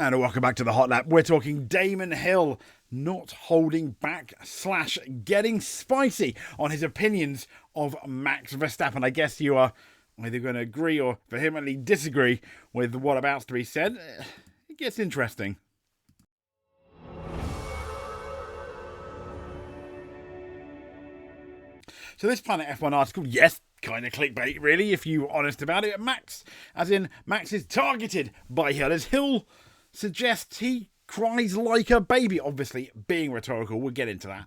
And welcome back to the Hot Lap. We're talking Damon Hill not holding back / getting spicy on his opinions of Max Verstappen. I guess you are either going to agree or vehemently disagree with what about to be said. It gets interesting. So this Planet F1 article, yes, kind of clickbait really, if you're honest about it. Max, as in Max is targeted by Hill, as Hill suggests he cries like a baby, obviously being rhetorical. We'll get into that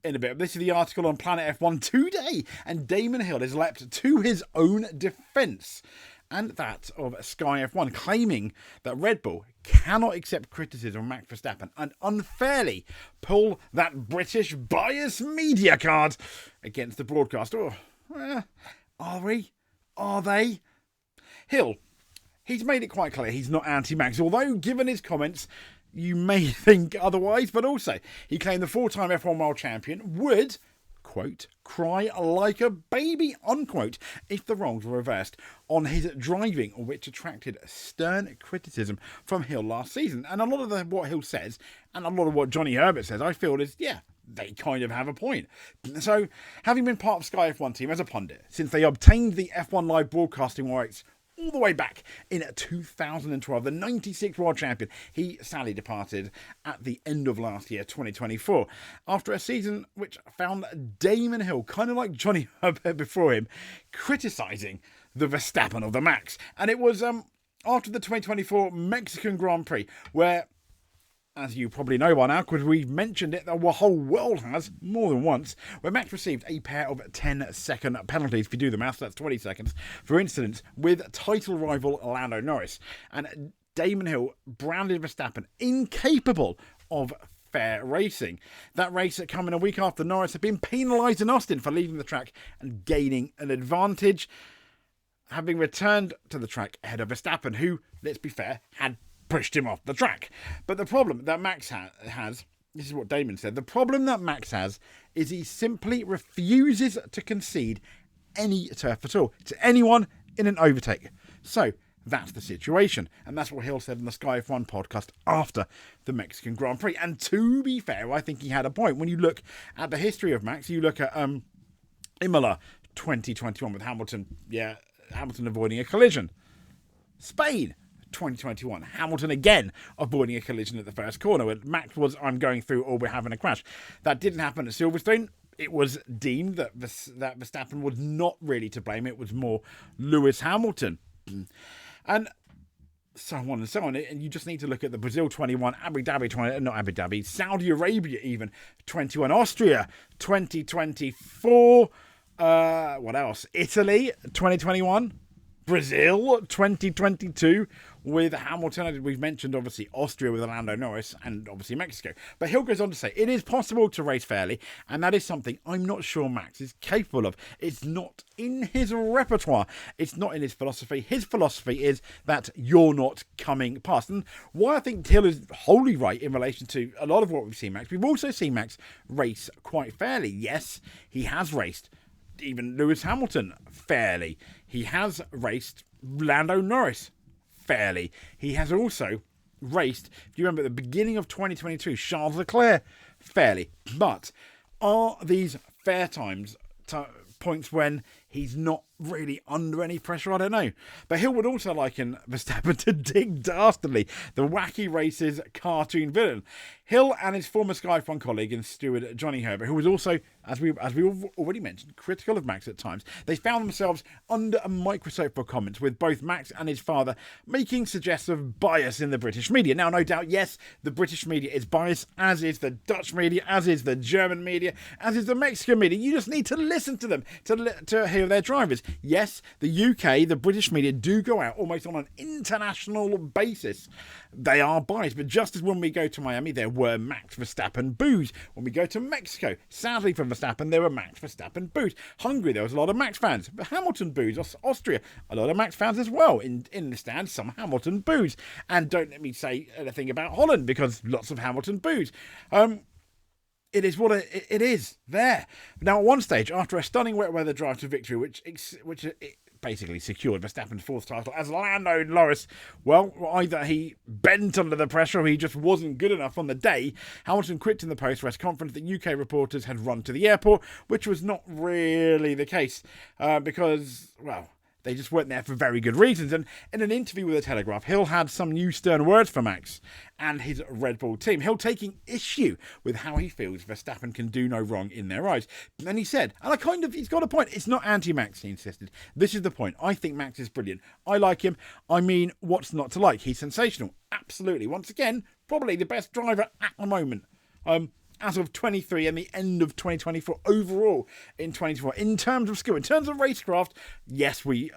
in a bit. This is the article on Planet F1 today, and Damon Hill has leapt to his own defence and that of Sky F1, claiming that Red Bull cannot accept criticism of Max Verstappen and unfairly pull that British bias media card against the broadcaster. Are we? Are they? Hill, he's made it quite clear he's not anti-Max, although given his comments, you may think otherwise, but also he claimed the four-time F1 World Champion would, quote, cry like a baby, unquote, if the wrongs were reversed on his driving, which attracted stern criticism from Hill last season. And a lot of what Hill says, and a lot of what Johnny Herbert says, I feel is, yeah, they kind of have a point. So, having been part of Sky F1 team as a pundit since they obtained the F1 live broadcasting rights all the way back in 2012, the 96th world champion, he sadly departed at the end of last year, 2024, after a season which found Damon Hill, kind of like Johnny Herbert before him, criticising the Verstappen of the Max. And it was after the 2024 Mexican Grand Prix, where, as you probably know by now, because we've mentioned it, the whole world has more than once, where Max received a pair of 10-second penalties, if you do the maths, that's 20 seconds, for incidents with title rival Lando Norris. And Damon Hill branded Verstappen incapable of fair racing. That race coming a week after Norris had been penalised in Austin for leaving the track and gaining an advantage, having returned to the track ahead of Verstappen, who, let's be fair, had pushed him off the track. But the problem that Max has, this is what Damon said, the problem that Max has is he simply refuses to concede any turf at all to anyone in an overtake. So that's the situation. And that's what Hill said in the Sky F1 podcast after the Mexican Grand Prix. And to be fair, I think he had a point. When you look at the history of Max, you look at Imola 2021 with Hamilton avoiding a collision. Spain 2021, Hamilton again avoiding a collision at the first corner where Max was, I'm going through, or we're having a crash. That didn't happen at Silverstone. It was deemed that Verstappen was not really to blame. It was more Lewis Hamilton. And so on and so on. And you just need to look at the Brazil 21, Saudi Arabia even 21, Austria 2024, what else? Italy 2021, Brazil 2022 with Hamilton. We've mentioned obviously Austria with Lando Norris and obviously Mexico. But Hill goes on to say it is possible to race fairly, and that is something I'm not sure Max is capable of. It's not in his repertoire. It's not in his philosophy. His philosophy is that you're not coming past. And why I think Hill is wholly right in relation to a lot of what we've seen Max. We've also seen Max race quite fairly. Yes, he has raced even Lewis Hamilton fairly. He has raced Lando Norris fairly. He has also raced, if you remember at the beginning of 2022, Charles Leclerc fairly. But are these fair times points when he's not really under any pressure? I don't know. But Hill would also liken Verstappen to Dick Dastardly, the wacky races cartoon villain. Hill and his former Sky F1 colleague and steward Johnny Herbert, who was also, as we've already mentioned, critical of Max at times, they found themselves under a microscope for comments, with both Max and his father making suggestive bias in the British media. Now, no doubt, yes, the British media is biased, as is the Dutch media, as is the German media, as is the Mexican media. You just need to listen to them to hear their drivers. Yes, the UK, the British media do go out almost on an international basis. They are biased, but just as when we go to Miami, there were Max Verstappen boos. When we go to Mexico, sadly for Verstappen, there were Max Verstappen boos. Hungary, there was a lot of Max fans. But Hamilton boos. Austria, a lot of Max fans as well. In the stands, some Hamilton boos. And don't let me say anything about Holland, because lots of Hamilton boos. It is what it is there. Now, at one stage, after a stunning wet weather drive to victory, which basically secured Verstappen's 4th title as Lando Norris. Well, either he bent under the pressure or he just wasn't good enough on the day. Hamilton quit in the post-race conference that UK reporters had run to the airport, which was not really the case because, well, they just weren't there for very good reasons. And in an interview with The Telegraph, Hill had some new stern words for Max and his Red Bull team. Hill taking issue with how he feels Verstappen can do no wrong in their eyes. And he said, and he's got a point. It's not anti-Max, he insisted. This is the point. I think Max is brilliant. I like him. I mean, what's not to like? He's sensational. Absolutely. Once again, probably the best driver at the moment. As of 23 and the end of 2024 overall in 2024. In terms of skill, in terms of racecraft, yes, me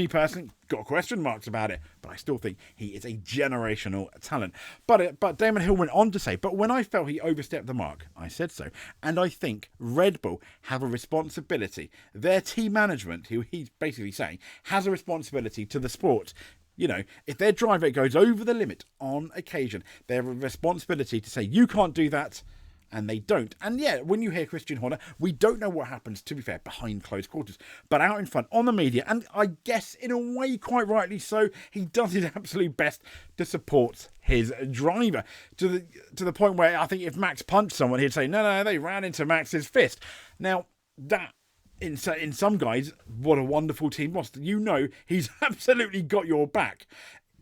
personally, got question marks about it, but I still think he is a generational talent. But Damon Hill went on to say, but when I felt he overstepped the mark, I said so. And I think Red Bull have a responsibility. Their team management, who he's basically saying, has a responsibility to the sport. You know, if their driver goes over the limit on occasion, they have a responsibility to say, you can't do that. And they don't. And yeah, when you hear Christian Horner, we don't know what happens, to be fair, behind closed quarters. But out in front, on the media, and I guess in a way quite rightly so, he does his absolute best to support his driver. To the point where I think if Max punched someone, he'd say, no, they ran into Max's fist. Now, that, in some guys, what a wonderful team was. You know he's absolutely got your back.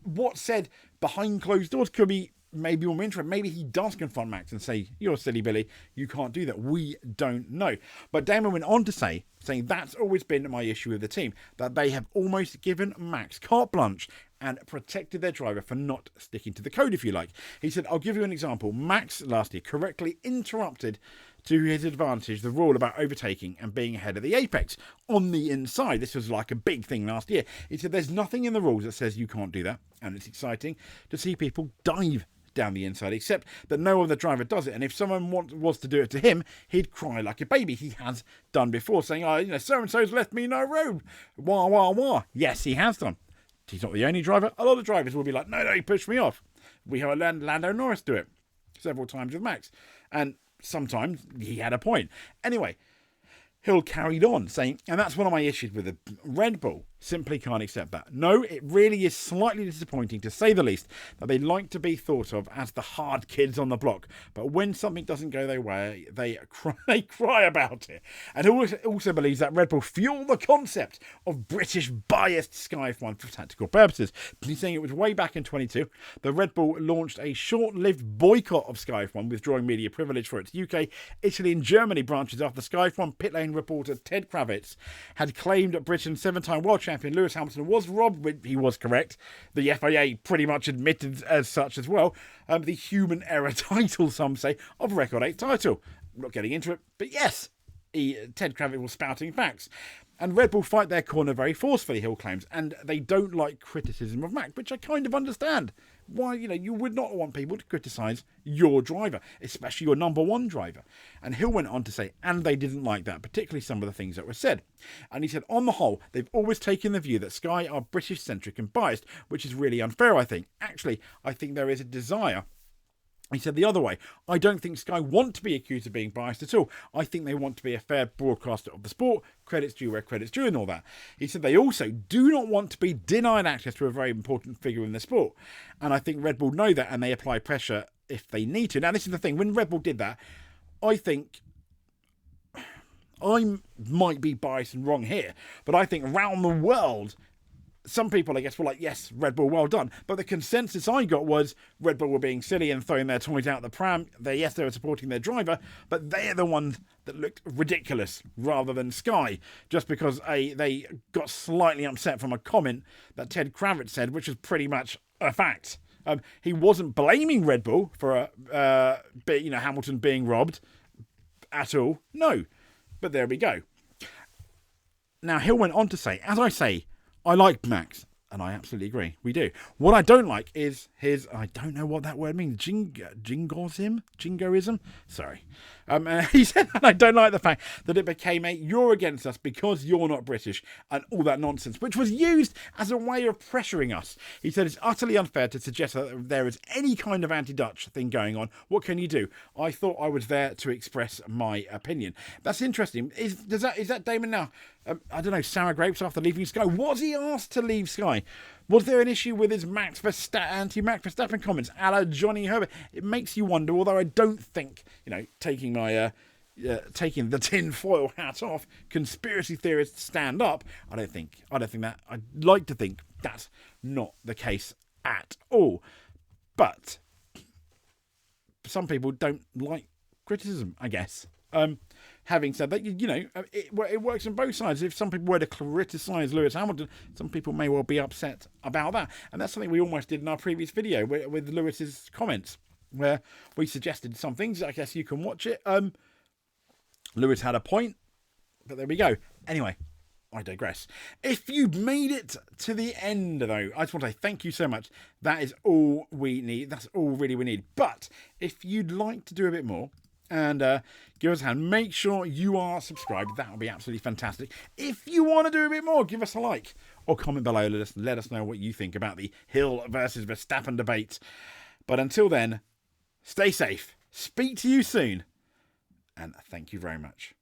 What's said behind closed doors could be maybe more interesting. Maybe he does confront Max and say, you're silly Billy, you can't do that. We don't know. But Damon went on to saying that's always been my issue with the team, that they have almost given Max carte blanche and protected their driver for not sticking to the code, if you like. He said, I'll give you an example. Max last year correctly interrupted to his advantage the rule about overtaking and being ahead of the apex on the inside. This was like a big thing last year. He said there's nothing in the rules that says you can't do that, and it's exciting to see people dive down the inside, except that no other driver does it. And if someone was to do it to him, he'd cry like a baby. He has done before, saying, so-and-so's left me no room. Wah, wah, wah. Yes, he has done. He's not the only driver. A lot of drivers will be like, no, he pushed me off. We have Lando Norris do it several times with Max. And sometimes he had a point. Anyway, Hill carried on saying, and that's one of my issues with the Red Bull, simply can't accept that. No, it really is slightly disappointing, to say the least, that they like to be thought of as the hard kids on the block. But when something doesn't go their way, they cry about it. And he also believes that Red Bull fuel the concept of British-biased Sky F1 for tactical purposes. He's saying it was way back in 22. The Red Bull launched a short-lived boycott of Sky F1, withdrawing media privilege for its UK, Italy and Germany branches after Sky F1 pit lane reporter Ted Kravitz had claimed that Britain's 7-time world champion Lewis Hamilton was robbed. He was correct. The FIA pretty much admitted as such as well. The human error title, some say, of a Record 8 title. I'm not getting into it, but yes, Ted Kravitz was spouting facts. And Red Bull fight their corner very forcefully, Hill claims, and they don't like criticism of Max, which I kind of understand. Why, you would not want people to criticise your driver, especially your number one driver. And Hill went on to say, and they didn't like that, particularly some of the things that were said. And he said, on the whole, they've always taken the view that Sky are British-centric and biased, which is really unfair, I think. Actually, I think there is a desire. He said the other way, I don't think Sky want to be accused of being biased at all. I think they want to be a fair broadcaster of the sport, credits due where credits due and all that. He said they also do not want to be denied access to a very important figure in the sport. And I think Red Bull know that, and they apply pressure if they need to. Now, this is the thing. When Red Bull did that, I think I might be biased and wrong here, but I think around the world, some people, I guess, were like, yes, Red Bull, well done. But the consensus I got was Red Bull were being silly and throwing their toys out the pram. They were supporting their driver, but they're the ones that looked ridiculous rather than Sky, just because they got slightly upset from a comment that Ted Kravitz said, which is pretty much a fact. He wasn't blaming Red Bull for Hamilton being robbed at all. No. But there we go. Now, Hill went on to say, as I say, I like Max, and I absolutely agree. We do. What I don't like is his, I don't know what that word means, jingoism? Sorry. He said, and I don't like the fact that it became you're against us because you're not British, and all that nonsense, which was used as a way of pressuring us. He said, it's utterly unfair to suggest that there is any kind of anti-Dutch thing going on. What can you do? I thought I was there to express my opinion. That's interesting. Is that Damon now? I don't know, sour grapes after leaving Sky. Was he asked to leave Sky? Was there an issue with his anti-Max Verstappen comments, a la Johnny Herbert? It makes you wonder, although I don't think, taking my taking the tinfoil hat off, conspiracy theorists stand up. I don't think that. I'd like to think that's not the case at all. But some people don't like criticism, I guess. Having said that, it works on both sides. If some people were to criticise Lewis Hamilton, some people may well be upset about that. And that's something we almost did in our previous video with Lewis's comments, where we suggested some things. I guess you can watch it. Lewis had a point, but there we go. Anyway, I digress. If you've made it to the end, though, I just want to say thank you so much. That is all we need. That's all really we need. But if you'd like to do a bit more and give us a hand, make sure you are subscribed. That would be absolutely fantastic. If you want to do a bit more, give us a like or comment below. Let us know what you think about the Hill versus Verstappen debate. But until then, stay safe. Speak to you soon. And thank you very much.